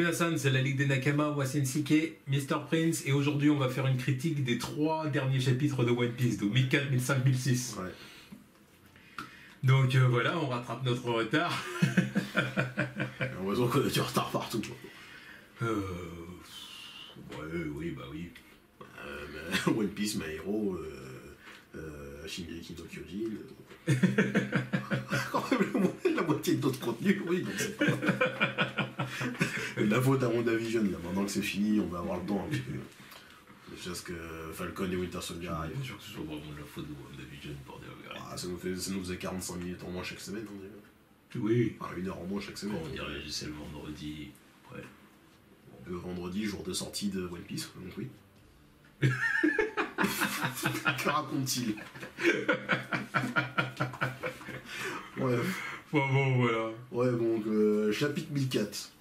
Minasan, c'est la Ligue des Nakama, Wasensuke, Mr. Prince, et aujourd'hui on va faire une critique des 3 derniers chapitres de One Piece, donc 1004, 1005, 1006. Ouais. Donc voilà, on rattrape notre retard. J'ai l'impression qu'on a du retard partout. Ouais, oui, bah oui. One Piece, My Hero, Shingeki no Kyojin. Quand même la moitié d'autres contenus, oui, donc c'est pas. La faute à WandaVision, là, maintenant que c'est fini, on va avoir le temps un petit peu. C'est juste que Falcon et Winter Soldier arrivent. Je suis sûr que ce soit vraiment de la faute de WandaVision, bordel. Ça nous faisait 45 minutes en moins chaque semaine, on dirait. Oui. Enfin, 1 heure en moins chaque semaine. On dirait c'est le vendredi. Ouais. Le vendredi, jour de sortie de One Piece, donc oui. Que raconte-t-il? Ouais. Bon, voilà. Ouais, donc, chapitre 1004.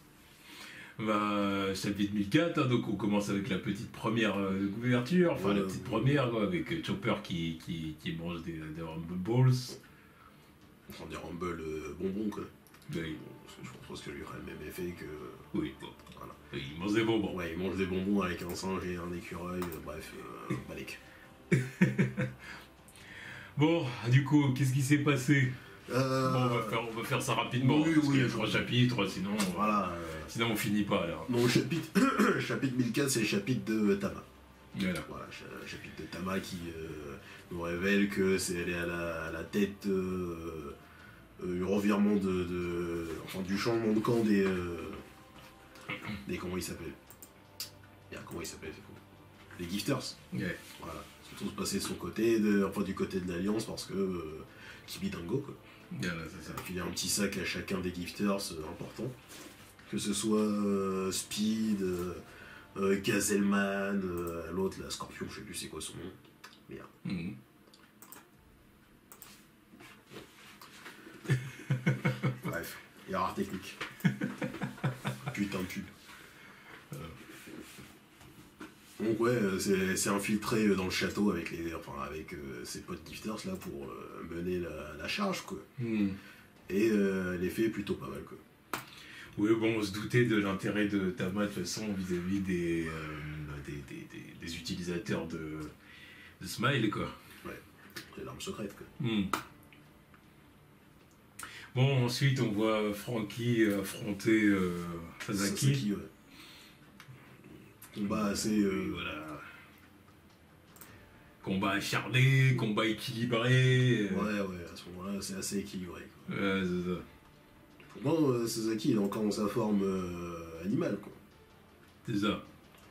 Bah, chapitre 1004, hein, donc on commence avec la petite première couverture, enfin la petite première, quoi, avec Chopper qui mange des Rumble Balls. Enfin, des Rumble bonbons, quoi. Oui. Je pense que lui aurait le même effet que. Oui, bon. Voilà. Il mange des bonbons. Ouais, il mange des bonbons avec un singe et un écureuil, bref, balèque. Bon, du coup, qu'est-ce qui s'est passé? Bon, on va faire ça rapidement, oui, parce oui, qu'il y a 3 chapitres, sinon, voilà. Sinon on finit pas, là. Donc, chapitre 1004, c'est le chapitre de Tama. Voilà. Voilà, chapitre de Tama qui nous révèle que elle est à la tête du revirement enfin, du changement de camp des comment il s'appelle? Comment il s'appelle, c'est quoi? Les Gifters. Ouais. Voilà. Ils sont tous passés de son côté, enfin du côté de l'Alliance, parce que Kibidango, quoi. Voilà, c'est ça. Il y a un petit sac à chacun des Gifters important. Que ce soit Speed, Gazelman, l'autre, la Scorpion, je sais plus c'est quoi son nom. Merde. Bref, erreur technique. Putain de pub. Donc ouais, c'est infiltré dans le château avec ses potes gifters là pour mener la charge, quoi. Et l'effet est plutôt pas mal, quoi. Oui, bon, on se doutait de l'intérêt de Tama de toute façon vis-à-vis des utilisateurs de Smile, quoi. Ouais, c'est l'arme secrète, quoi. Bon, ensuite on voit Franky affronter Sasaki. Ouais. Combat assez. Voilà. Combat acharné, combat équilibré. Ouais, à ce moment-là, c'est assez équilibré, quoi. Ouais, c'est ça. Bon, Sasaki, il est encore dans sa forme animale, quoi. C'est ça.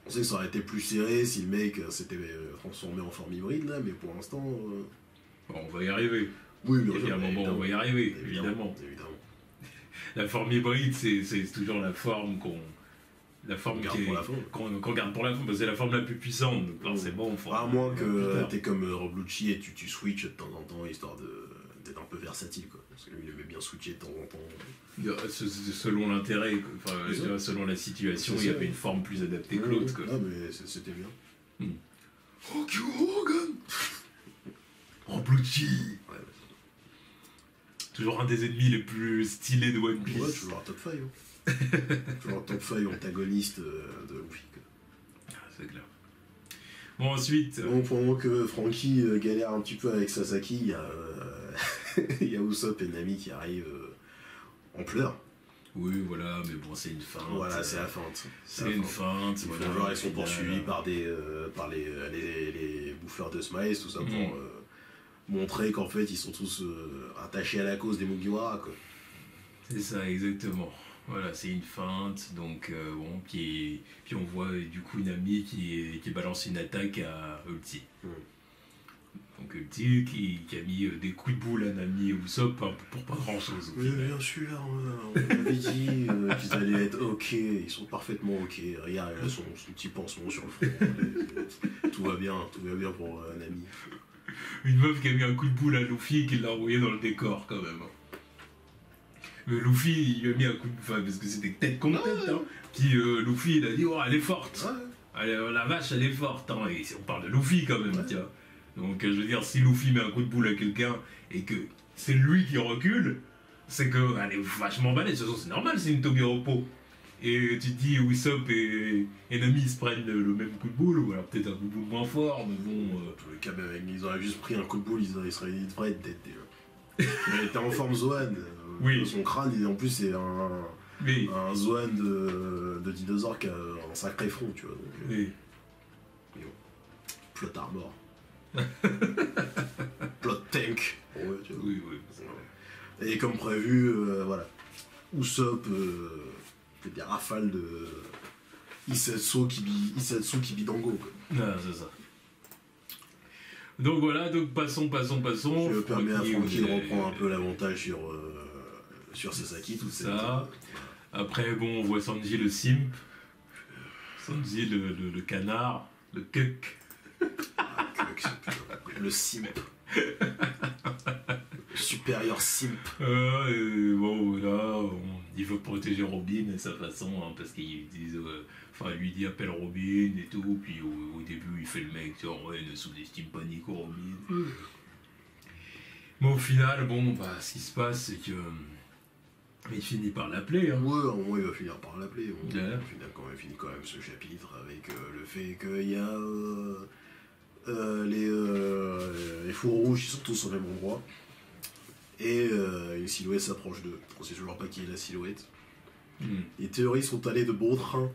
On sait que ça aurait été plus serré si le mec s'était transformé en forme hybride, là, mais pour l'instant. Bon, on va y arriver. Oui, bien sûr. On va y arriver, évidemment. La forme hybride, c'est toujours la forme qu'on garde pour la fin, parce que c'est la forme la plus puissante, donc forcément, à moins que t'es comme Roblucci et tu switches de temps en temps, histoire d'être un peu versatile, quoi. Parce que lui, il aimait bien switcher de temps en temps. Selon l'intérêt, selon la situation, il y avait une forme plus adaptée que l'autre, quoi. Ah, mais c'était bien. Ok, Hogan. Roblucci. Ouais. Toujours un des ennemis les plus stylés de One Piece. Ouais, toujours un top 5, hein. Toujours un top 5 antagoniste de Luffy, quoi. Ah, c'est clair. Bon, ensuite. Bon, pendant que Franky galère un petit peu avec Sasaki, il y a Usopp et Nami qui arrivent en pleurs. Oui, voilà, mais bon, c'est une feinte. Voilà, c'est la feinte. C'est une feinte. Ils sont poursuivis par les bouffeurs de Smiles, tout ça, pour montrer qu'en fait, ils sont tous attachés à la cause des Mugiwara, quoi. C'est ça, exactement. Voilà, c'est une feinte, donc bon, puis on voit du coup Nami qui balance une attaque à Ulti. Donc Ulti qui a mis des coups de boule à Nami et Usopp pour pas grand chose. Mais bien sûr, on avait dit qu'ils allaient être ok, ils sont parfaitement ok. Regarde, elle a son petit pansement sur le front. Tout va bien pour Nami. Une meuf qui a mis un coup de boule à Luffy et qui l'a envoyé dans le décor quand même. Mais Luffy, il lui a mis un coup de... Enfin, parce que c'était tête contre tête, hein. Puis Luffy, il a dit, oh, elle est forte. La vache, elle est forte, hein. Et on parle de Luffy quand même, tiens. Donc, je veux dire, si Luffy met un coup de boule à quelqu'un et que c'est lui qui recule, c'est qu'elle est vachement balèze. De toute façon, c'est normal, c'est une Togeropo. Et tu te dis, Usopp et Nami ils se prennent le même coup de boule, ou alors peut-être un coup de boule moins fort, mais bon. Dans tous les cas, même, ils auraient juste pris un coup de boule, ils devraient être dead déjà. Il était en forme Zoan. Oui. Son crâne, en plus, c'est Oui. un Zoan de dinosaure qui a un sacré front, tu vois. Donc, Oui. plot armor. Plot tank. Ouais, tu vois. Oui, oui. Et comme prévu, voilà. Usopp fait des rafales de Isetsu Kibidango. Quoi. Ah, c'est ça. Donc voilà, donc passons. Je permets à Franky de reprendre un peu l'avantage sur Sasaki, tout ça. Après, bon, on voit Sanji le simp. Sanji le canard, le cuck. Ah, le simp. Le supérieur simp. Bon, voilà, il veut protéger Robin à sa façon, hein, parce qu'ils disent. Enfin, lui dit appelle Robin et tout, puis au début il fait le mec, genre ouais, ne sous-estime pas Nico Robin. Mais au final, bon, bah, ce qui se passe, c'est que. Il finit par l'appeler. Hein. Ouais, au moins il va finir par l'appeler. On Yeah. finit quand même ce chapitre avec le fait qu'il y a les fours rouges, ils sont tous au même endroit. Et une silhouette s'approche d'eux. On sait toujours pas qui est la silhouette. Les théories sont allées de bon train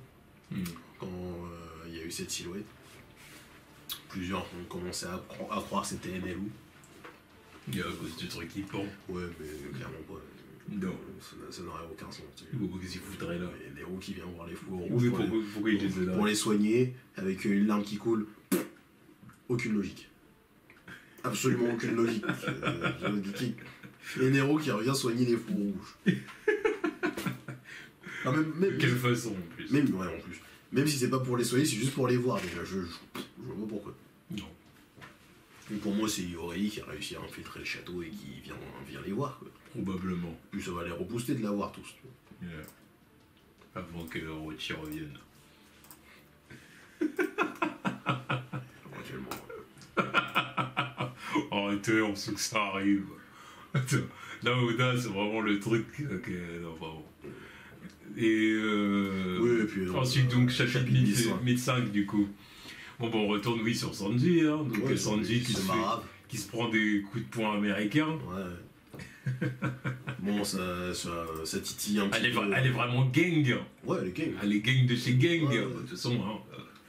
quand il y a eu cette silhouette. Plusieurs ont commencé à croire que c'était Enelu. À cause du truc qui pend. Ouais, mais clairement pas. Non. Ça n'aurait aucun sens. Qu'est-ce qu'il foutrait là? Enelu qui vient voir les fours rouges Oui, pourquoi il les a là? Pour les soigner, avec une larme qui coule. Aucune logique. Absolument aucune logique. Enelu qui revient soigner les fours rouges. Ah, même, Quelle façon en plus? Même, ouais, en plus. Même si c'est pas pour les soigner, c'est juste pour les voir déjà. Je vois pas pourquoi. Non. Et pour moi, c'est Yorei qui a réussi à infiltrer le château et qui vient les voir. Quoi. Probablement. Plus ça va les rebooster de la voir tous. Yeah. Avant que Orochi revienne. Éventuellement. Arrêtez, on sait que ça arrive. Là, Oda, c'est vraiment le truc. Ok, non, vraiment. Et, oui, et puis, ensuite, donc, chapitre 1005, du coup. Bon, on retourne, oui, sur Sanji. Hein. Donc, ouais, Sanji qui se prend des coups de poing américains. Ouais. Bon, ça titille un petit peu. Elle est vraiment gang. Ouais, elle est gang. Elle est gang de chez gang. Ouais. De toute façon, hein,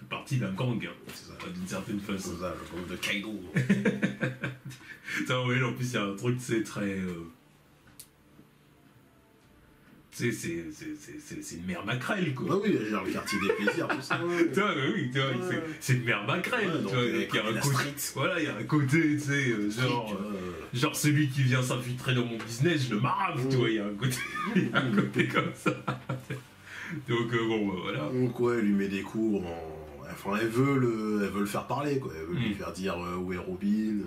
fait partie d'un gang. C'est ça. D'une certaine façon. C'est ça, le gang de Kaido. Ça, ouais, en plus, il y a un truc, c'est très. Tu sais, c'est une mère maquerelle, quoi. Ah oui, genre le quartier des plaisirs, tout ça. Ouais. Toi, oui, tu vois, c'est une mère maquerelle. Ouais, tu vois, il y a un côté. Voilà, il y a un côté, tu sais, genre celui qui vient s'infiltrer dans mon business, je le marave, tu vois, il y a un côté comme ça. Donc, bon, bah, voilà. Donc, ouais, elle lui met des coups Enfin, elle veut le faire parler, quoi. Elle veut lui faire dire où est Robin.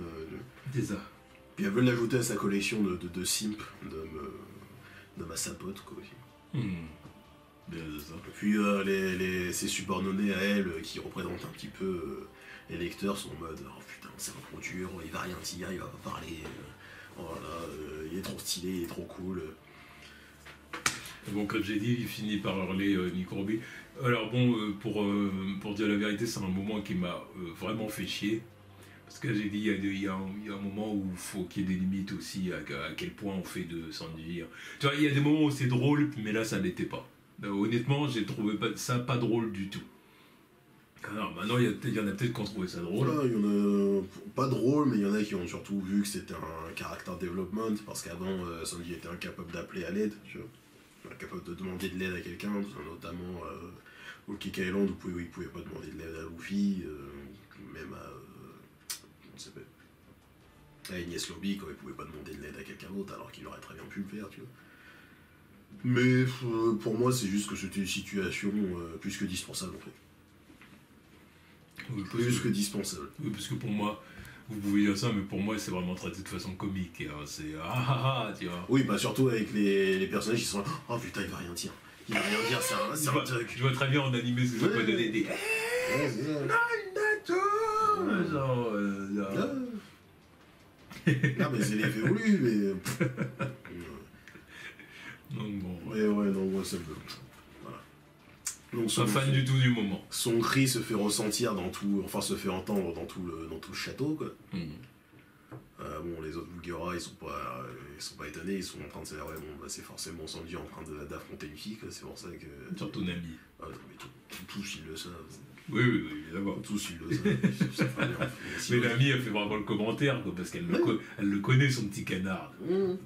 C'est ça. Puis elle veut l'ajouter à sa collection de simp, de ma sapote, quoi, aussi. Bien, c'est ça. Puis ses subordonnés à elle, qui représentent un petit peu les lecteurs, sont en mode oh putain, c'est un trop dur, il va rien dire, il va pas parler. Voilà, il est trop stylé, il est trop cool. Bon, comme j'ai dit, il finit par hurler Nico Robin. Alors bon, pour dire la vérité, c'est un moment qui m'a vraiment fait chier. Parce que j'ai dit, il y a un moment où il faut qu'il y ait des limites aussi, à quel point on fait de Sanji. Tu vois, il y a des moments où c'est drôle, mais là, ça l'était pas. Honnêtement, j'ai trouvé ça pas drôle du tout. Alors maintenant, il y en a peut-être qui ont trouvé ça drôle. Voilà, il y en a pas drôle, mais il y en a qui ont surtout vu que c'était un character development, parce qu'avant, Sanji était incapable d'appeler à l'aide, tu vois. Incapable de demander de l'aide à quelqu'un, notamment au Kick Island, où il pouvait pas demander de l'aide à Luffy, même à... on s'appelle à Enies Lobby, quand il pouvait pas demander de l'aide à quelqu'un d'autre, alors qu'il aurait très bien pu le faire, tu vois. Mais pour moi, c'est juste que c'était une situation plus que dispensable, en fait. Oui, plus que dispensable. Oui, parce que pour moi, vous pouvez dire ça, mais pour moi, c'est vraiment traité de façon comique. Hein. C'est tu vois. Oui, bah surtout avec les personnages qui sont là, oh putain, il va rien dire. Il va rien dire, c'est un truc. Je vois très bien en animé ce que ça peut donner des. Genre. Non, mais c'est l'effet voulu, mais. Donc bon. Ouais, non, moi ça me. Voilà. Donc Pas fan du tout du moment. son cri se fait ressentir dans tout, enfin se fait entendre dans tout le château, quoi. Bon, les autres Bougueras, ils sont pas étonnés, ils sont en train de se dire, ouais, bon, bah, c'est forcément Sanji en train d'affronter Luffy, quoi. C'est pour ça que... Surtout Nami. Ah, non, mais tous ils le savent. Oui, évidemment. Tous ils le savent. Ça fera bien. Mais Nami a fait vraiment le commentaire, quoi, parce qu'elle elle le connaît, son petit canard. Mais de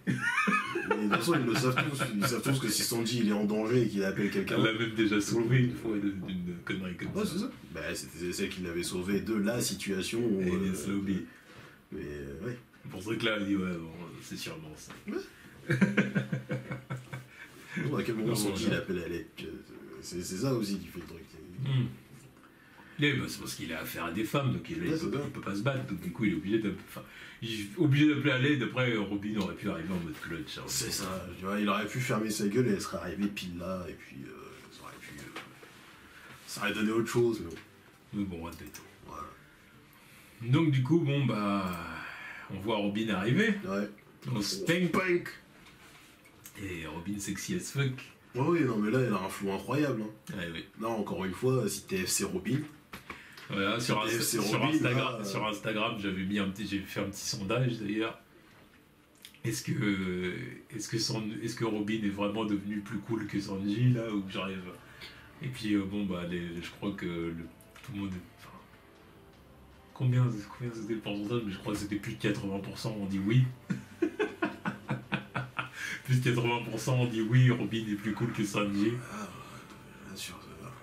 toute façon, ils le savent tous. Ils savent tous que si Sanji il est en danger et qu'il appelle quelqu'un. Elle l'a même déjà sauvé une fois d'une connerie comme Ouais, ça. c'est ça. Bah, c'était celle qui l'avait sauvé de la situation. Où, Et il se l'a oublié. Mais ouais. C'est pour ça que là, elle dit, ouais, bon, c'est sûrement ça. À quel moment Non, Sanji voilà. l'appelle à l'aide. C'est ça aussi qui fait le truc. Et bah, c'est parce qu'il a affaire à des femmes, donc il c'est bien. peut pas se battre, donc du coup il est obligé obligé d'appeler à l'aide. Après, Robin aurait pu arriver en mode clutch. Hein. C'est ça. Tu vois, il aurait pu fermer sa gueule et elle serait arrivée pile là, et puis ça aurait donné autre chose, mais bon. Mais bon, admettons. Voilà. Donc du coup, bon bah, on voit Robin arriver, Ouais. on spank, Punk. et Robin sexy as fuck. Ouais, oui, non, mais là, elle a un flow incroyable. Hein. Ouais, oui. Là, encore une fois, si t'es FC Robin. Voilà, sur Robin, Instagram, là, sur Instagram, j'ai fait un petit sondage d'ailleurs. Est-ce que Robin est vraiment devenu plus cool que Sanji là où j'arrive? Et puis bon bah je crois que tout le monde enfin, combien c'était le pourcentage, mais je crois que c'était plus de 80% ont dit oui. Plus de 80% ont dit oui, Robin est plus cool que Sanji. Ah, bien sûr,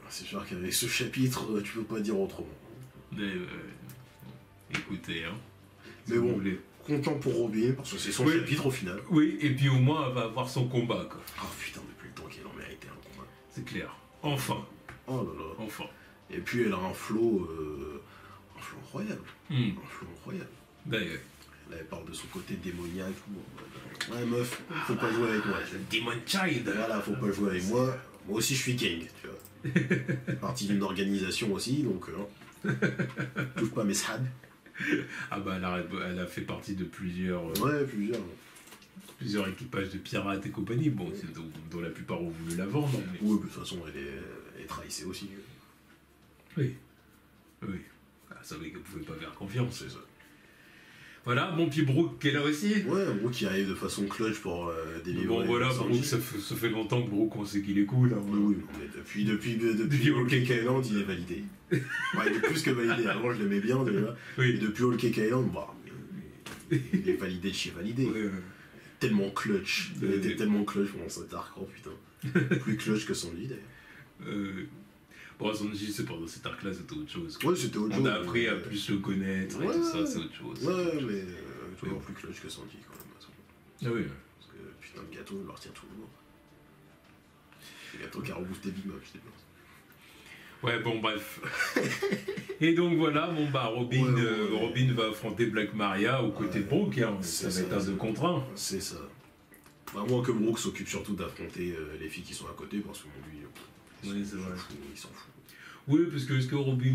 c'est sûr qu'avec ce chapitre, tu peux pas dire autrement. Mais, écoutez, hein. Mais si bon. vous voulez. Content pour Robin, parce que c'est son Oui. chapitre au final. Oui, et puis au moins elle va avoir son combat quoi. Oh putain, depuis le temps qu'elle en méritait un combat. C'est clair. Enfin. Oh là là. Enfin. Et puis elle a un flow incroyable. Un flow incroyable. D'ailleurs. Là, elle parle de son côté démoniaque. Ouais, meuf, faut pas jouer avec moi. Demon Child. Voilà, faut pas jouer avec moi. Moi aussi, je suis gang, tu vois. Partie d'une organisation aussi, donc. Touche pas mes sads. Ah bah elle a fait partie de plusieurs Ouais, plusieurs. équipages de pirates et compagnie, bon, dont la plupart ont voulu la vendre. Mais... Oui, mais de toute façon, elle est trahissée aussi. Oui. Oui. Elle savait qu'elle pouvait pas faire confiance. C'est ça. Voilà, mon petit Brooke qui est là aussi. Ouais, Brooke qui arrive de façon clutch pour délivrer. Bon voilà, Sanji. Brooke, ça fait longtemps que Brooke, on sait qu'il est cool. Hein, Oui, mais depuis Whole Cake Island, il est validé. Ouais, il est plus que validé. Avant, je l'aimais bien déjà. Oui. Et depuis Whole Cake Island, bah, il est validé de chez validé. Tellement clutch. Il était tellement clutch pendant cet arc, oh putain. Plus clutch que Sanji d'ailleurs. Bon, Sanji, c'est pendant cet arc-là, c'était autre chose. Ouais, c'était autre chose. On a appris à plus le connaître et tout ça, c'est autre chose. Ouais, mais toujours plus clutch que Sanji quand même. Ah oui. Parce que putain, le gâteau, il leur tient toujours. Le gâteau qui a reboosté Big Mom, je sais pas. Ouais, bon, bref. Et donc voilà, bon bah Robin, Ouais. Robin va affronter Black Maria aux côtés de Brooke, hein. Ça va être un 2 contre 1. C'est ça. À moins que Brooke s'occupe surtout d'affronter les filles qui sont à côté, parce que bon, lui, Oui, c'est vrai. il s'en fout. Oui, parce que est-ce que Robin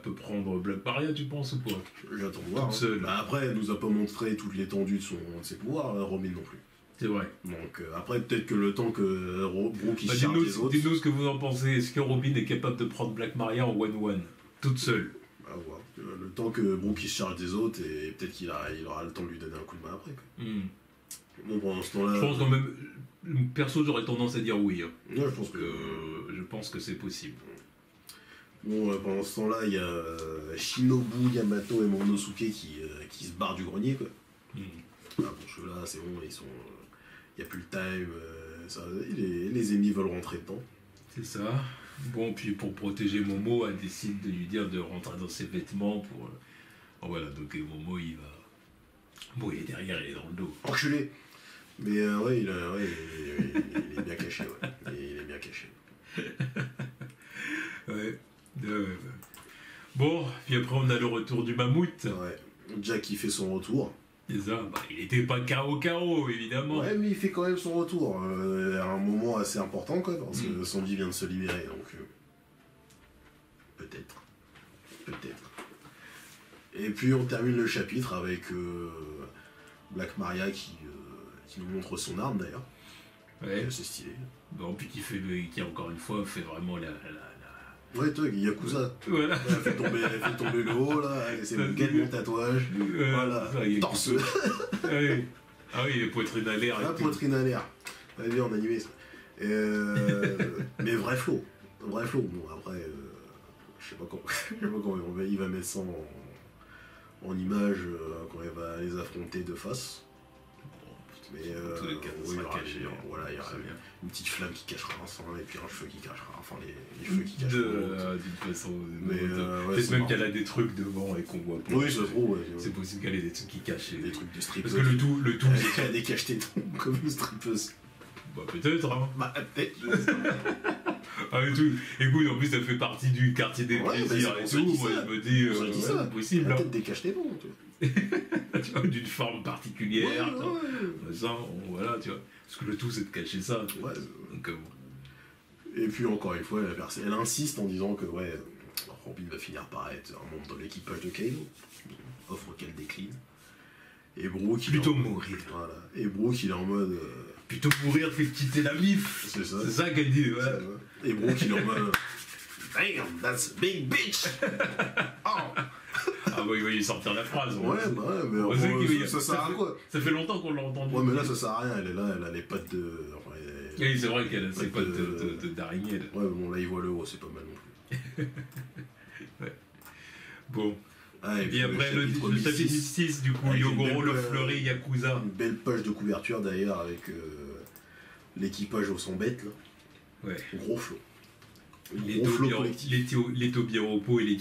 peut prendre Black Maria, tu penses ou pas? J'attends de voir. Toute seule. Bah, après, elle nous a pas montré toute l'étendue de ses pouvoirs, Robin non plus. C'est vrai. Donc après, peut-être que le temps que Brooke il Bah, charge les autres. dites-nous ce que vous en pensez. Est-ce que Robin est capable de prendre Black Maria en 1-1, toute seule? À voir. Le temps que Brooke il se charge des autres, et peut-être qu'il aura le temps de lui donner un coup de main après. Quoi. Bon, pendant ce temps-là. Je pense quand même. Perso, j'aurais tendance à dire oui. Hein. Ouais, je pense que. Je pense que c'est possible. Bon, pendant ce temps-là, il y a Shinobu, Yamato et Momonosuke qui se barrent du grenier, quoi. Ah, bon, ceux-là, c'est bon, ils sont. Il n'y a plus le time. Les ennemis veulent rentrer dedans. C'est ça. Bon, puis pour protéger Momo, elle décide de lui dire de rentrer dans ses vêtements pour. Voilà, donc Momo, il va. Bon, il est derrière, il est dans le dos. Enculé. Mais ouais, il est bien caché, ouais. Il est bien caché. Ouais. Bon, puis après, on a le retour du mammouth. Ouais. Jack, il fait son retour. C'est ça. Bah, il était pas KO, évidemment. Ouais, mais il fait quand même son retour. À un moment assez important, quoi, parce que Sanji vient de se libérer, donc. Peut-être. Et puis on termine le chapitre avec Black Maria qui nous montre son arme d'ailleurs. Ouais. C'est stylé. Bon, puis qui encore une fois fait vraiment Ouais, toi, Yakuza. Voilà. Elle fait tomber le haut, là. C'est mon gars de mon tatouage. Voilà. Ça, il y a Torse. Ouais. Ah oui, poitrine à l'air. La poitrine à l'air. Ouais, bien en animé, ça. Mais vrai flow. Vrai flow. Bon, après, je sais pas comment il va mettre ça en image quand il va les affronter de face. Mais tous les cas, oui, caché. Voilà, il y aura une petite flamme qui cachera un sein et puis un cheveu qui cachera. Enfin, les cheveux qui cachera. D'une façon. Mais peut-être même qu'elle a des trucs devant et qu'on voit pas. Oui, ça se trouve, ouais. C'est possible qu'elle ait des trucs qui cachent. Des trucs de strippeuse. Parce que le tout. Elle a des cache-tétons comme une strippeuse. Bah, peut-être, hein. Bah, peut-être. Ah, mais tout. Écoute, en plus, ça fait partie du quartier des plaisirs et tout. Moi, je me dis, c'est possible. Peut-être des cache-tétons, tu vois. Tu vois, d'une forme particulière. Ouais. Ça, voilà, tu vois. Parce que le tout, c'est de cacher ça. Tu vois. Ouais. Donc, Et puis, encore une fois, elle insiste en disant que, ouais, Robin va finir par être un membre de l'équipage de Kano. Offre qu'elle décline. Et Brooke, plutôt mourir. Voilà. Et Brooke, il est en mode. Plutôt mourir fait quitter la MIF. C'est ça. C'est ça qu'elle dit, ouais. Et Brooke, il est en mode. Damn, that's a big bitch! Oh! Ah bah il va y sortir la phrase. Ouais, mais ça sert à quoi? Ça fait longtemps qu'on l'a entendu. Ouais, mais là, ça sert à rien. Elle est là, elle a les pattes de. Enfin, oui, c'est vrai qu'elle a ses pattes d'araignée. Ouais, bon, là, il voit le haut, c'est pas mal non plus. Ouais. Bon. Ah, et puis après, le chapitre 6, du coup, Yogoro, le fleuri, Yakuza. Une belle page de couverture d'ailleurs avec l'équipage au 100 bêtes, là. Ouais. Gros flot. Les Tobiropo et les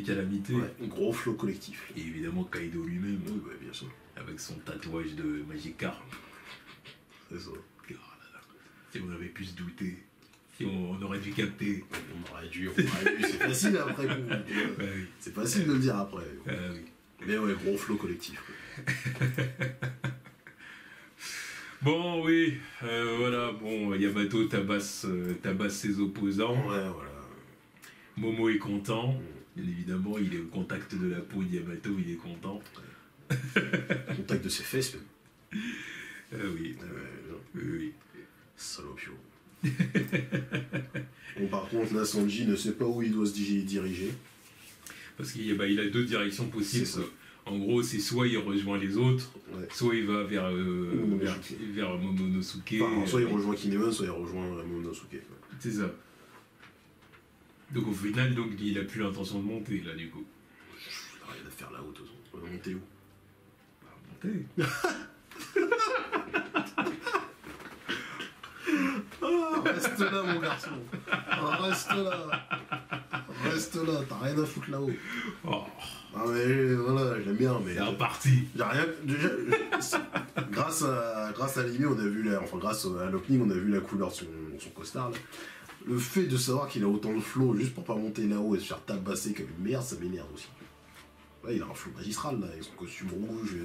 calamités. Ouais, gros flot collectif. Et évidemment Kaido lui-même. Oui, bah, bien sûr. Avec son tatouage de Magikarp. C'est ça. Oh là là. Si on avait pu se douter. Si on aurait dû capter. On aurait dû. C'est facile après. Oui. C'est facile de le dire après. Oui. Mais ouais, gros flot collectif. Bon, oui, voilà, bon, Yamato tabasse ses opposants. Ouais, voilà. Momo est content, bien évidemment, il est au contact de la peau de Yamato, il est content. Au contact de ses fesses, même. Oui, oui. Salopio. Bon, par contre, là, Sanji ne sait pas où il doit se diriger. Parce qu'il a deux directions possibles. En gros, c'est soit il rejoint les autres, soit il va vers Momonosuke. Enfin, soit il rejoint Kinemon, soit il rejoint Momonosuke. C'est ça. Donc au final, il a plus l'intention de monter, là, du coup. Il a rien à faire là-haut, de toute façon. On va monter où? Monter. Reste là, mon garçon. Reste là. Reste là, t'as rien à foutre là-haut. Oh. Ah mais voilà, je l'aime bien, mais. C'est reparti. J'ai rien. Déjà, grâce à l'anime, on a vu grâce à l'opening, on a vu la couleur de son costard là. Le fait de savoir qu'il a autant de flow juste pour pas monter là-haut et se faire tabasser comme une merde, ça m'énerve aussi. Là, il a un flow magistral là, avec son costume rouge,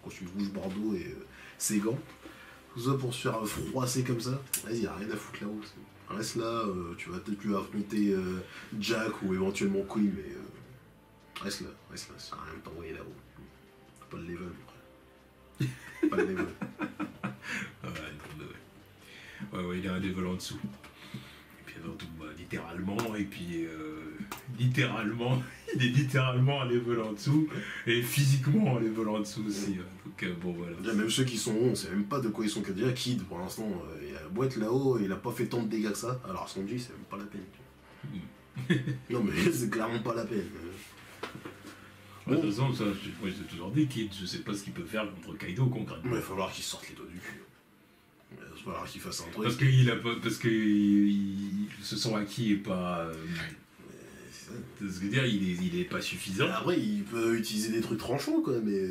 costume rouge bordeaux et ses gants. Tout ça pour se faire froisser comme ça. Vas-y, y'a rien à foutre là-haut. Reste là, tu vas peut-être plus affronter Jack ou éventuellement Queen, mais reste là, ça sert à rien de t'envoyer là-haut. Pas le level, après. Pas le level. Ouais, il a un level en dessous. Et puis avant tout, littéralement, et puis littéralement, il est littéralement un level en dessous, et physiquement un level en dessous aussi. Donc bon, voilà. Déjà, même ceux qui sont hauts, on sait même pas de quoi ils sont. Déjà, Kid, pour l'instant, il a beau être là-haut, il a pas fait tant de dégâts que ça. Alors, Sanji, c'est même pas la peine. Non, mais c'est clairement pas la peine. De toute façon, ça, moi j'ai toujours dit, Kid, je sais pas ce qu'il peut faire contre Kaido concrètement. Mais il va falloir qu'il sorte les doigts du cul. Il va falloir qu'il fasse un truc. Parce que ce son acquis est pas. C'est ce que je veux dire, il est pas suffisant. Après, il peut utiliser des trucs tranchants, quoi, mais.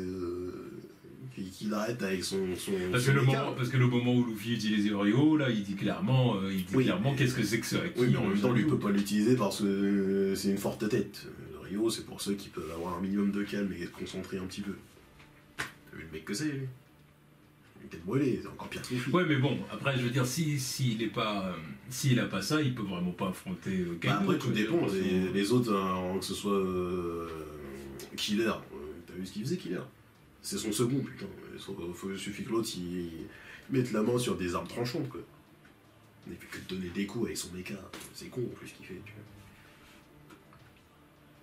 Qu'il arrête avec son. Parce que le moment où Luffy utilise Ryo, là, il dit clairement, qu'est-ce que c'est que ce acquis. Oui, mais en même temps, lui, il peut pas l'utiliser parce que c'est une forte tête. Le Ryo, c'est pour ceux qui peuvent avoir un minimum de calme et être concentrés un petit peu. T'as vu le mec que c'est, lui? Il est peut-être voilé, c'est encore pire que Luffy. Ouais, mais bon, après, je veux dire, s'il a pas ça, il peut vraiment pas affronter Kaido. Après, tout dépend. Les autres, que ce soit Killer, t'as vu ce qu'il faisait, Killer? C'est son second, putain. Il suffit que l'autre, il mette la main sur des armes tranchantes, quoi. Il fait que te donner des coups avec son méca. C'est con en plus ce qu'il fait, tu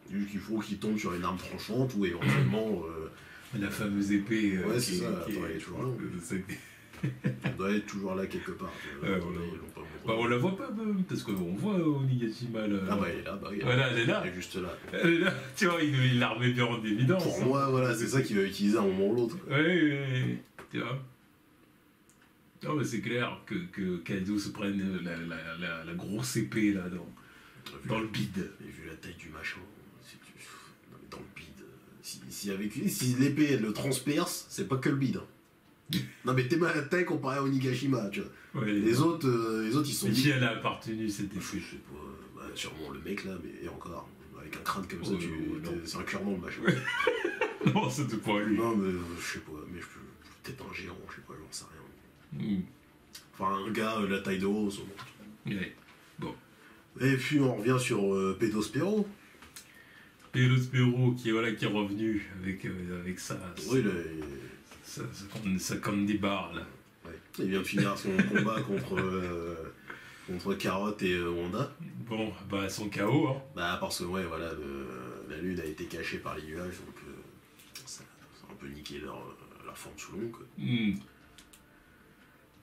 vois. Juste qu'il faut qu'il tombe sur une arme tranchante ou éventuellement. La fameuse épée. Ouais, c'est ça, attends, elle est toujours là. Elle doit être toujours là quelque part. On la voit pas, parce qu'on voit Onigashima là. Ah bah elle est là, bah oui. Voilà, elle est là. Elle est juste là. Elle est là. Tu vois, il la remet bien en évidence. Pour moi, voilà, c'est ça qu'il va utiliser à un moment ou l'autre. Ouais, tu vois. Non, mais c'est clair que Kaido se prenne la grosse épée là dans le bide. Et vu la taille du machin, non, mais dans le bide, si l'épée elle le transperce, c'est pas que le bide. Non mais t'es mal à la taille comparé à Onigashima, tu vois. Ouais, les autres ils sont... Mais qui elle a appartenu cette épée? Je sais pas, sûrement le mec là, mais et encore, avec un crâne comme ça, c'est un clairement le machin. Non, c'était pas lui. Non mais je sais pas, mais peut-être un géant, je sais pas, j'en sais rien. Enfin un gars la taille de Rose. Ouais. Bon. Et puis on revient sur Pédospéro. Pédospéro qui est revenu avec ça. Oui, Ça candy bar là. Ouais. Il vient de finir son combat contre Carotte et Wanda. Bon, bah son KO, hein. Bah parce que ouais, voilà, la lune a été cachée par les nuages, donc ça a un peu niqué leur forme sous l'ombre, quoi.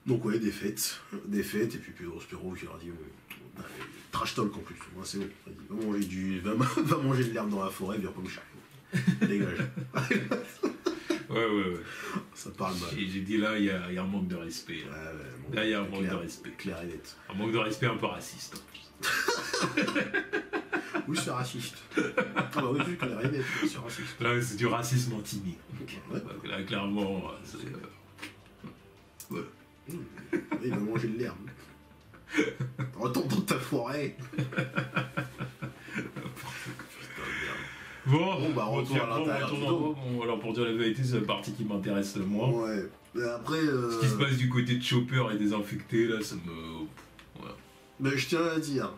Donc ouais, défaite, et puis Pédospéro qui leur dit trash talk en plus, moi c'est bon, va manger de l'herbe dans la forêt, viens pas me chercher. Dégage. Ouais. Ça parle mal. J'ai dit là, il y a un manque de respect. Là, il y a un manque de respect. Clair et net. Un manque de respect un peu raciste. Oui, c'est raciste. Ah bah oui, c'est clair et net, c'est raciste. Là, c'est du racisme anti-né. Ouais. Là, clairement, c'est... Voilà. Il va manger de l'herbe. Retourne dans ta forêt. Bon, bah retour à l'intérieur. Alors pour dire la vérité, c'est la partie qui m'intéresse le moins. Ouais. Mais après. Ce qui se passe du côté de Chopper et des infectés, là, ça me. Voilà. Mais je tiens à dire,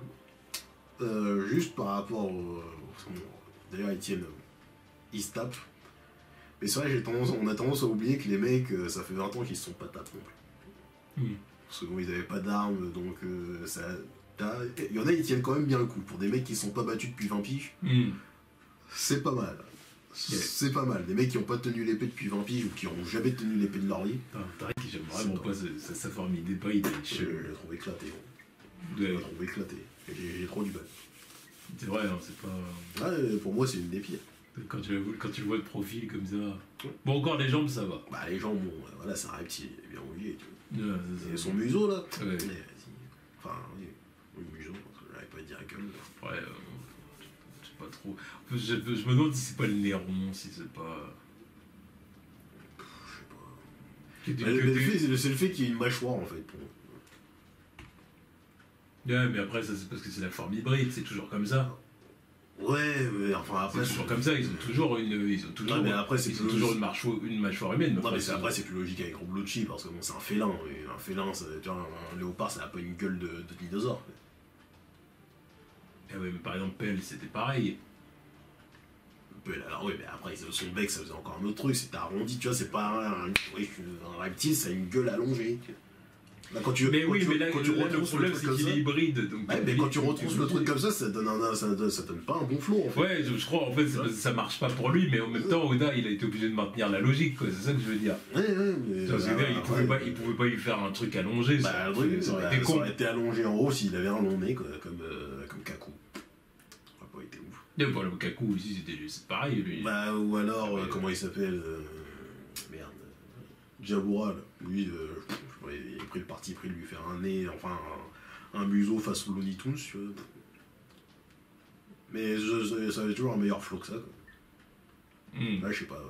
juste par rapport d'ailleurs, Etienne, il se tape. Mais c'est vrai, on a tendance à oublier que les mecs, ça fait 20 ans qu'ils se sont pas tapés non plus. Parce que bon, ils avaient pas d'armes, donc ça. Il y en a, ils tiennent quand même bien le coup. Pour des mecs qui se sont pas battus depuis 20 piges, c'est pas mal. C'est pas mal. Des mecs qui ont pas tenu l'épée depuis 20 piges ou qui ont jamais tenu l'épée de leur vie. J'aime vraiment pas sa forme d'épée, il est Je l'ai trouvé éclaté. Je l'ai trouvé éclaté. J'ai trop du mal. C'est vrai, hein, c'est pas. Ouais, pour moi, c'est une des pires. Quand tu le vois de profil comme ça. Bon, encore les jambes, ça va. Bah, les jambes, bon, voilà, c'est un reptile, il est bien mouillé. Et son museau, là. Ouais. Mais, enfin, oui, le museau, j'arrive pas à dire à quel. Ouais, je sais pas trop. Je me demande si c'est pas le Néron, si c'est pas. Je sais pas. C'est le fait qu'il y ait une mâchoire, en fait. Ouais, mais après, ça c'est parce que c'est la forme hybride, c'est toujours comme ça. Ouais, mais enfin après. C'est toujours comme ça, ils ont toujours mais après, c'est toujours une mâchoire humaine. Non, mais après, c'est plus logique avec Roblucci, parce que bon, c'est un félin. Et un félin, tu vois, un léopard, ça n'a pas une gueule de dinosaure. Ah ouais, mais par exemple, Pell, c'était pareil. Pell, alors oui, mais après, son bec, ça faisait encore un autre truc, c'était arrondi, tu vois, c'est pas un reptile, ça a une gueule allongée. Là, quand tu le problème, c'est qu'il est hybride. Donc mais quand tu retrouves le truc comme ça donne pas un bon flow, en fait. Ouais, je crois, en fait, ça marche pas pour lui, mais en même temps, Oda, il a été obligé de maintenir la logique, quoi, c'est ça que je veux dire. Ouais, mais. Il pouvait pas lui faire un truc allongé, ça aurait été allongé en haut s'il avait un long nez, quoi, comme Kaku. Ça aurait pas été ouf. Mais bon, le Kaku aussi, c'est pareil, lui. Bah, ou alors, comment il s'appelle merde. Jabura, là. Lui, il a pris le parti pris de lui faire un nez, enfin un museau face au Looney Tunes, tu vois. Mais ça avait toujours un meilleur flow que ça, quoi. Là, je sais pas.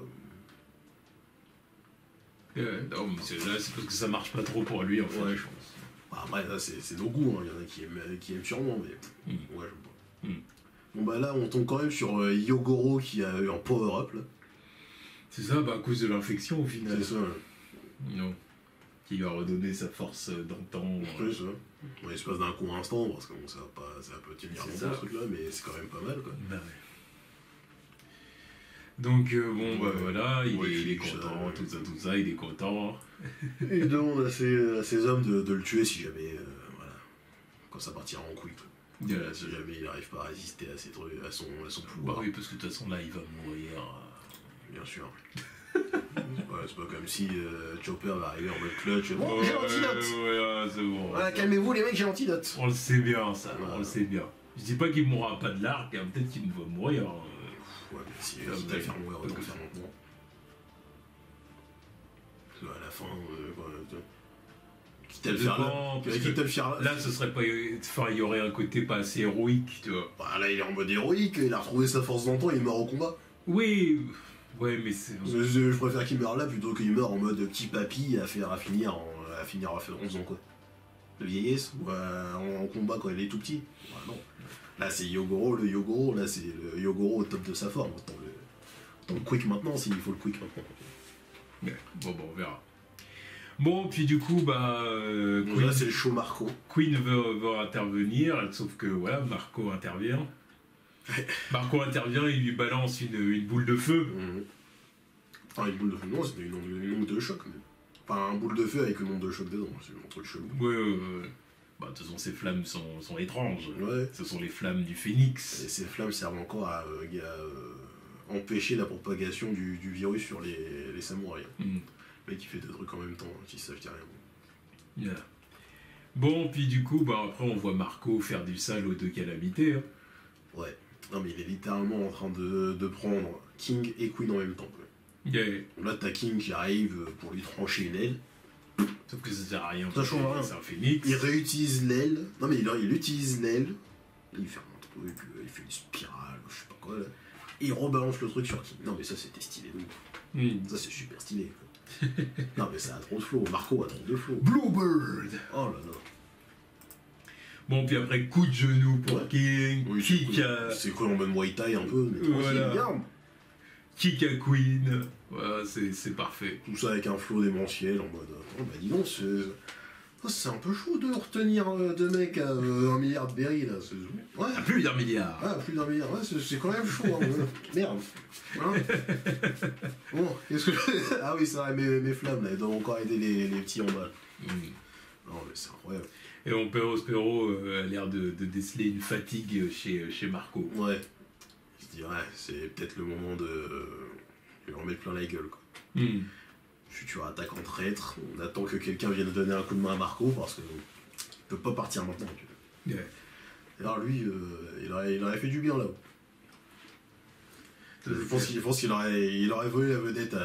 Non, mais là, c'est parce que ça marche pas trop pour lui, en fait, je pense. Bah, après, là, c'est nos goûts, hein. Il y en a qui aiment sûrement, mais ouais, j'aime pas. Bon, bah là, on tombe quand même sur Yogoro qui a eu un power-up, là. C'est ça, bah à cause de l'infection, au final. C'est ça, là. Non. Qui lui a redonné sa force d'antan. C'est ça. En l'espace d'un court instant, parce que bon, ça peut tenir longtemps ce truc-là, mais c'est quand même pas mal, quoi. Bah ouais. Donc bon, bah voilà, il est content, tout ça, il est content. Il demande à ses hommes de le tuer si jamais, voilà. quand ça partira en couille. Si jamais il n'arrive pas à résister à, à son pouvoir. Bah oui, parce que de toute façon, là, il va mourir. Bien sûr. C'est pas comme si Chopper va arriver en mode clutch. Bon, Ouais, j'ai l'antidote. c'est bon. Voilà, calmez-vous les mecs, j'ai l'antidote. On le sait bien, ça, Ouais. on le sait bien. Je dis pas qu'il mourra pas de l'arc, hein, peut-être qu'il va mourir. Ouais, mais si Ah, quitte à le faire mourir, parce autant que le faire maintenant. Parce qu'à la fin, quitte à le faire là. Dépend, parce Quitte que à le faire là. là, ce serait pas. Enfin, il y aurait un côté pas assez héroïque, tu vois. Bah, là, il est en mode héroïque, il a retrouvé sa force d'antan, il meurt au combat. Oui, ouais, mais c'est. Je préfère qu'il meure là plutôt qu'il meure en mode petit papy à finir à faire 11 ans quoi. De vieillesse ou en combat quand il est tout petit. Bah, non. Là c'est Yogoro, le Yogoro, là c'est le Yogoro au top de sa forme. Autant le quick maintenant s'il faut le quick maintenant. Ouais, bon, on verra. Bon, puis du coup, bah. Donc là c'est le show Marco. Queen veut intervenir, sauf que voilà, Marco intervient. Marco intervient, il lui balance une boule de feu. Enfin une boule de feu, non c'était une onde de choc. Mais... Enfin un boule de feu avec une onde de choc dedans, c'est un truc chelou. Ouais. Bah, de toute façon, ces flammes sont étranges. Ouais. Ce sont les flammes du phénix. Et ces flammes servent encore à empêcher la propagation du virus sur les samouraïs. Le mec qui fait deux trucs en même temps, si ça je dis rien. Yeah. Bon, puis du coup, bah, après on voit Marco faire du sale aux deux calamités. Hein. Ouais. Non mais il est littéralement en train de prendre King et Queen en même temps. Quoi. Yeah. Là t'as King qui arrive pour lui trancher une aile. Sauf que ça sert à rien. Ça change rien. C'est un phénix. Il réutilise l'aile. Non mais il utilise l'aile. Il fait un truc, il fait une spirale, je sais pas quoi là. Et il rebalance le truc sur King. Non mais ça c'était stylé de ouf. Ça c'est super stylé. Quoi. Non mais ça a trop de flow. Marco a trop de flow. Bluebird. Oh là là. Bon, puis après, coup de genou pour Ouais. King, Oui, kick à... c'est quoi en mode Muay Thai un peu, mais Voilà. regarde. Kick à Queen. Voilà, c'est parfait. Tout ça avec un flow démentiel en mode. Oh bah dis donc, c'est un peu chaud de retenir deux mecs à 1 milliard de berry là. Ouais. À plus d'un milliard. Ah, plus d'un milliard, ouais, c'est quand même chaud. Hein, merde. Hein bon, qu'est-ce que. Ah oui, c'est vrai, mes flammes là, elles doivent encore aider les petits en bas. Non, mais c'est incroyable. Et mon père Spero a l'air de déceler une fatigue chez Marco. Ouais. Je dis, ouais, c'est peut-être le moment de lui en mettre plein la gueule, quoi. Futur attaquant traître, on attend que quelqu'un vienne donner un coup de main à Marco parce que il peut pas partir maintenant. Tu vois. Ouais. Et alors lui, il aurait fait du bien là-haut. Je pense qu'il aurait volé la vedette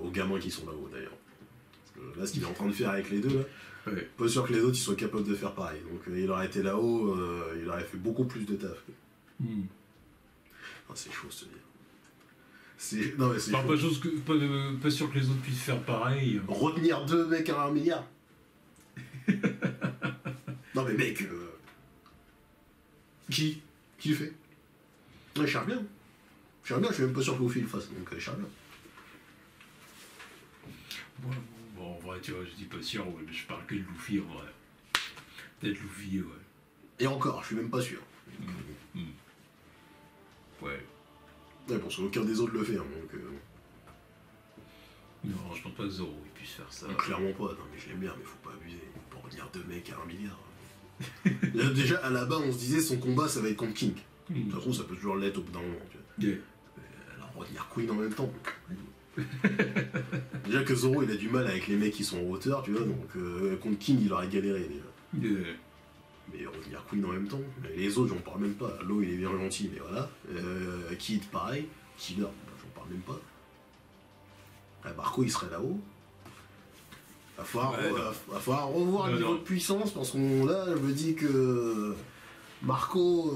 aux gamins qui sont là-haut d'ailleurs. Parce que là, ce qu'il est en train de faire avec les deux, là, Ouais. pas sûr que les autres ils soient capables de faire pareil. Donc il aurait été là-haut, il aurait fait beaucoup plus de taf. Ah, c'est chaud ce dire. Non mais c'est Enfin, chaud. pas sûr que les autres puissent faire pareil. Retenir deux mecs à 1 milliard. Non mais mec, qui le fait? Ouais, Charles bien. Charles bien, je suis même pas sûr que Luffy le fasse, donc Charles bien. Bon, en vrai, tu vois, je dis pas sûr, ouais, mais je parle que de Luffy en vrai. Peut-être Luffy, ouais. Et encore, je suis même pas sûr. Ouais. Ouais, parce qu'aucun des autres le fait, hein, donc... Non, je pense pas que Zoro il puisse faire ça. Clairement pas, non mais je l'aime bien, mais faut pas abuser. Pour retenir deux mecs à 1 milliard. Déjà, à la base, on se disait son combat, ça va être contre King. De toute façon, ça peut toujours l'être au bout d'un moment, tu vois. Yeah. Alors, retenir Queen en même temps. Déjà que Zoro, il a du mal avec les mecs qui sont en hauteur, tu vois, donc contre King, il aurait galéré, déjà. Yeah. Mais retenir Queen en même temps. Les autres, j'en parle même pas. L'eau, il est bien gentil, mais voilà. Kid, pareil. Killer, j'en parle même pas. Marco, il serait là-haut. Va falloir revoir le niveau de puissance, parce qu'on là, je me dis que Marco,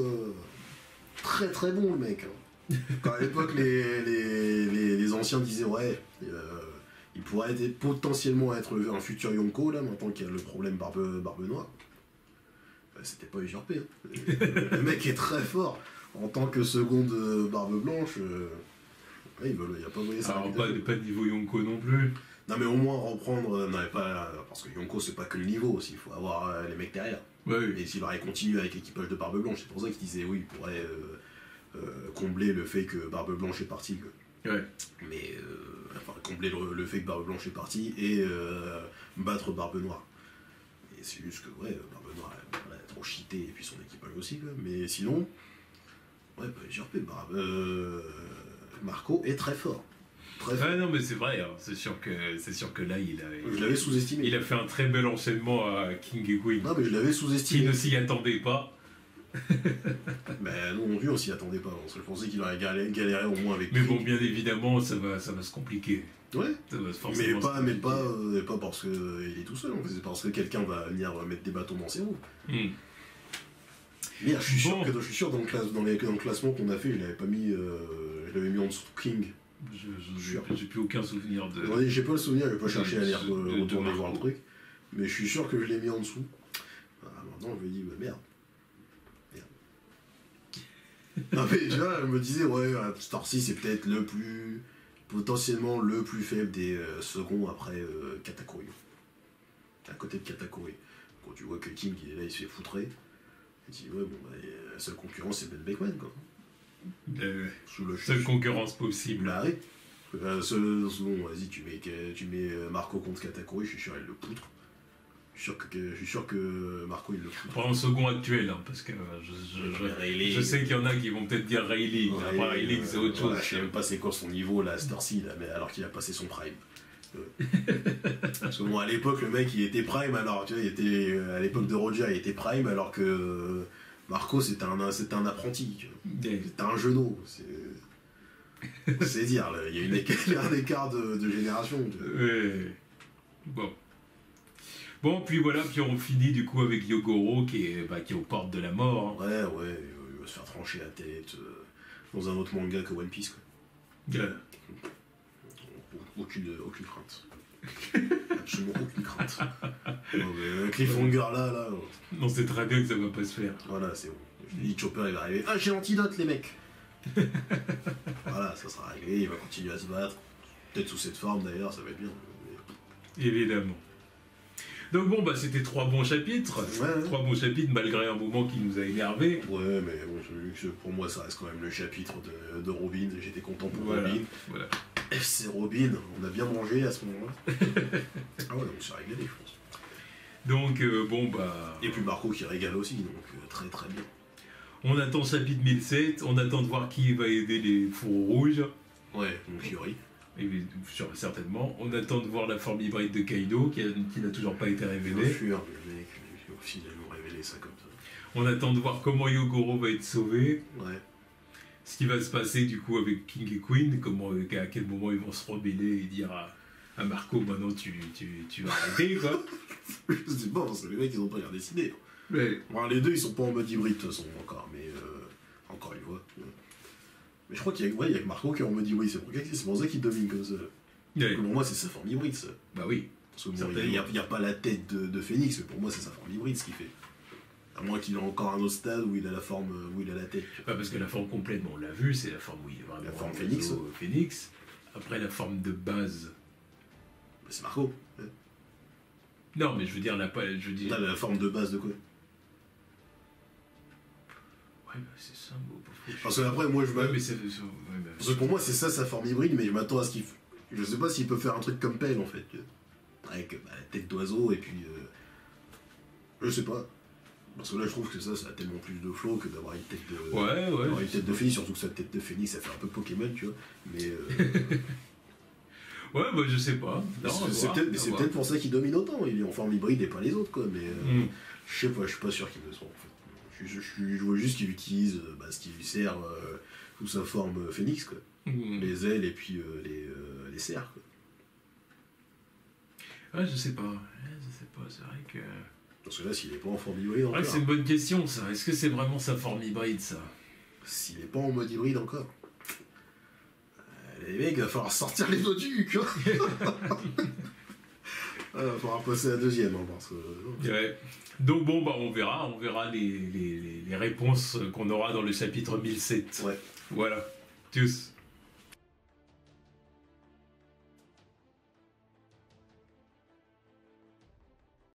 très très bon le mec. Hein. Quand à l'époque, les anciens disaient, ouais, il pourrait potentiellement être un futur Yonko, là, maintenant qu'il y a le problème barbe noire. C'était pas usurpé. Hein. Le mec est très fort. En tant que seconde barbe blanche, il a pas volé ça. Alors, pas de niveau Yonko non plus. Non, mais au moins reprendre. Non, pas, parce que Yonko, c'est pas que le niveau aussi. Il faut avoir les mecs derrière. Ouais. Et s'il aurait continué avec l'équipage de barbe blanche, c'est pour ça qu'il disait oui, il pourrait combler le fait que barbe blanche est partie. Ouais. Mais. Enfin, combler le fait que barbe blanche est partie et battre barbe noire. Et c'est juste que, ouais, barbe noire, elle a pour cheater, et puis son équipage aussi, quoi. Mais sinon, ouais, bah, JRP, Marco est très fort. Très fort. Ah non, mais c'est vrai, hein. C'est sûr que là, Je l'avais sous-estimé. il a fait un très bel enchaînement à King et Queen. Non, mais je l'avais Qui sous-estimé. ne s'y attendait pas. Ben non, on s'y attendait pas. Parce que je pensais qu'il aurait galéré au moins avec Mais King. bon, bien évidemment, ça va se compliquer. Ouais. Ça va forcément Mais pas parce qu'il est tout seul, en fait. C'est parce que quelqu'un va venir mettre des bâtons dans ses roues. Mais je suis sûr que dans le classement qu'on a fait, je l'avais mis en dessous de King. J'ai plus aucun souvenir de. Ouais, j'ai pas le souvenir, je vais pas chercher à aller de retourner voir Marco. le truc. Mais je suis sûr que je l'ai mis en dessous. Maintenant, je me dis, bah merde. Non, mais déjà, je me disais, ouais, Starcy, c'est peut-être potentiellement le plus faible des seconds après Katakuri. À côté de Katakuri. Quand tu vois que King, il est là, il se fait foutrer. Tu dis, ouais, bon, bah, la seule concurrence, c'est Ben Beckman, quoi. Seule concurrence possible. Bah oui. Bon, vas-y, tu mets Marco contre Katakuri, je suis sûr il le poutre. Je suis sûr que Marco il le poutre. Pas en second actuel, hein, parce que je sais qu'il y en a qui vont peut-être dire Rayleigh. Après Rayleigh, c'est autre chose. Voilà, je sais même pas c'est quoi son niveau là, Starcy, là, mais alors qu'il a passé son prime. Parce que bon, à l'époque, le mec il était prime, alors tu vois, à l'époque de Roger, il était prime, alors que Marco c'était un apprenti. C'était un genou. C'est dire, là, il y a un écart de génération. Bon, puis voilà, puis on finit du coup avec Yogoro qui est aux portes de la mort. Hein. Ouais, il va se faire trancher la tête dans un autre manga que One Piece. Quoi. Aucune crainte. Absolument aucune crainte. Non, mais un cliffhanger là. On sait très bien que ça va pas se faire. Voilà, c'est bon. Je te dis, Chopper il va arriver. Ah, j'ai l'antidote, les mecs. Voilà, ça sera réglé, il va continuer à se battre. Peut-être sous cette forme d'ailleurs, ça va être bien. Évidemment. Donc bon, c'était 3 bons chapitres. Ouais. 3 bons chapitres malgré un moment qui nous a énervé. Ouais, mais bon, vu que pour moi ça reste quand même le chapitre de Robin. J'étais content pour Robin. Voilà. FC Robin, on a bien mangé à ce moment-là. Ah ouais, on s'est régalé, je pense. Donc Et puis Marco qui régale aussi, donc très très bien. On attend chapitre 1007, on attend de voir qui va aider les fourreaux rouges. Ouais, mon Fiori. Certainement. On attend de voir la forme hybride de Kaido qui n'a toujours pas été révélée. Le mec, finalement révélé ça comme ça. On attend de voir comment Yogoro va être sauvé. Ouais. Ce qui va se passer du coup avec King et Queen, à quel moment ils vont se rebeller et dire à Marco, maintenant tu vas arrêter quoi. Je sais pas, parce que les mecs ils ont pas l'air décidés. Mais... Bon, les deux ils sont pas en mode hybride de toute façon encore, mais encore une fois. Mais je crois qu'il y a que Marco qui est en mode hybride, c'est pour ça qu'il domine comme ça. Ouais. Pour moi c'est sa forme hybride ça. Bah oui. Parce que bon, il n'y a pas la tête de Phoenix, mais pour moi c'est sa forme hybride ce qu'il fait. À moins qu'il ait encore un autre stade où il a la forme, où il a la tête. Parce que la forme complète, on l'a vu, c'est la forme où il est vraiment la forme Phoenix. Phoenix. Après la forme de base. C'est Marco. Ouais. Non, mais je veux dire la forme de base de quoi? Ouais, c'est ça. Parce que après, moi je Parce que pour moi c'est ça sa forme hybride, mais je m'attends à ce qu'il. Je sais pas s'il peut faire un truc comme Pell en fait. Avec la tête d'oiseau et puis. Je sais pas. Parce que là je trouve que ça a tellement plus de flow que d'avoir une tête de. Ouais. Une tête de Phoenix, surtout que sa tête de Phoenix ça fait un peu Pokémon, tu vois. Mais. Ouais, je sais pas. C'est peut-être pour ça qu'il domine autant. Il est en forme hybride et pas les autres, quoi. Mais je sais pas, je suis pas sûr qu'il le soit en fait. Je vois juste qu'il utilise ce qui lui sert sous sa forme Phoenix, quoi. Les ailes et puis les serres, quoi. Ouais, je sais pas, c'est vrai que... Parce que là, s'il est pas en forme hybride encore... c'est une bonne question, ça. Est-ce que c'est vraiment sa forme hybride, ça? S'il est pas en mode hybride encore... les mecs, il va falloir sortir les doigts du cul, quoi. Il va falloir passer à la deuxième, hein, parce que... Ouais. Donc on verra les réponses qu'on aura dans le chapitre 1007. Ouais. Voilà. Tchuss.